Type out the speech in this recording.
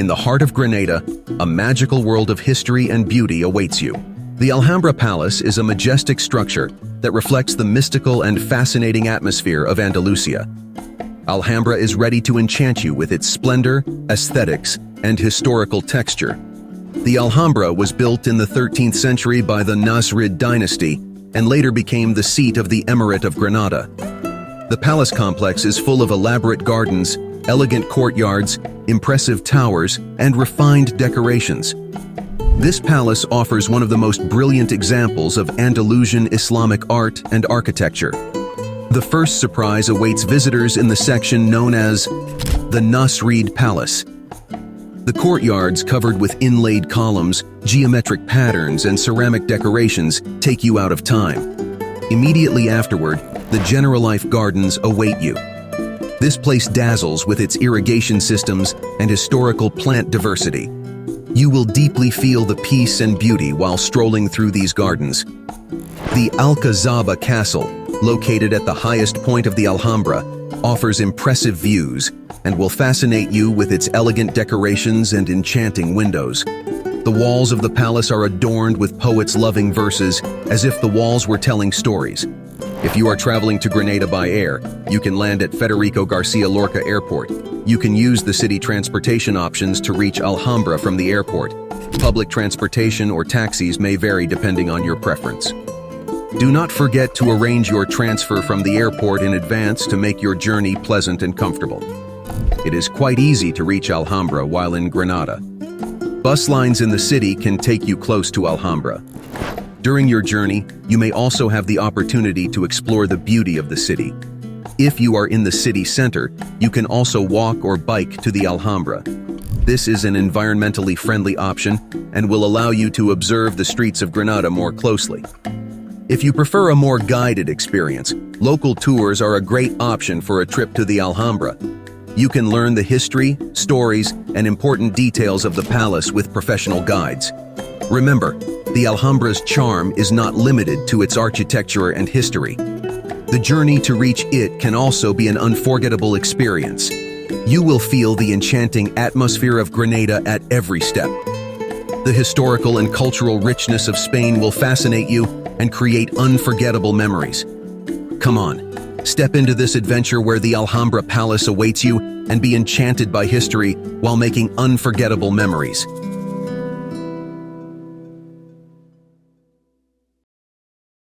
the heart of Granada, a magical world of history and beauty awaits you. The Alhambra Palace is a majestic structure that reflects the mystical and fascinating atmosphere of Andalusia. Alhambra is ready to enchant you with its splendor, aesthetics, and historical texture. The Alhambra was built in the 13th century by the Nasrid dynasty and later became the seat of the Emirate of Granada. The palace complex is full of elaborate gardens, elegant courtyards, impressive towers, and refined decorations. This palace offers one of the most brilliant examples of Andalusian Islamic art and architecture. The first surprise awaits visitors in the section known as the Nasrid Palace. The courtyards, covered with inlaid columns, geometric patterns, and ceramic decorations, take you out of time. Immediately afterward, the Generalife Gardens await you. This place dazzles with its irrigation systems and historical plant diversity. You will deeply feel the peace and beauty while strolling through these gardens. The Alcazaba Castle, located at the highest point of the Alhambra, offers impressive views and will fascinate you with its elegant decorations and enchanting windows. The walls of the palace are adorned with poets' loving verses, as if the walls were telling stories. If you are traveling to Granada by air, you can land at Federico Garcia Lorca Airport. You can use the city transportation options to reach Alhambra from the airport. Public transportation or taxis may vary depending on your preference. Do not forget to arrange your transfer from the airport in advance to make your journey pleasant and comfortable. It is quite easy to reach Alhambra while in Granada. Bus lines in the city can take you close to Alhambra. During your journey, you may also have the opportunity to explore the beauty of the city. If you are in the city center, you can also walk or bike to the Alhambra. This is an environmentally friendly option and will allow you to observe the streets of Granada more closely. If you prefer a more guided experience, local tours are a great option for a trip to the Alhambra. You can learn the history, stories, and important details of the palace with professional guides. Remember, the Alhambra's charm is not limited to its architecture and history. The journey to reach it can also be an unforgettable experience. You will feel the enchanting atmosphere of Granada at every step. The historical and cultural richness of Spain will fascinate you and create unforgettable memories. Come on, step into this adventure where the Alhambra Palace awaits you and be enchanted by history while making unforgettable memories.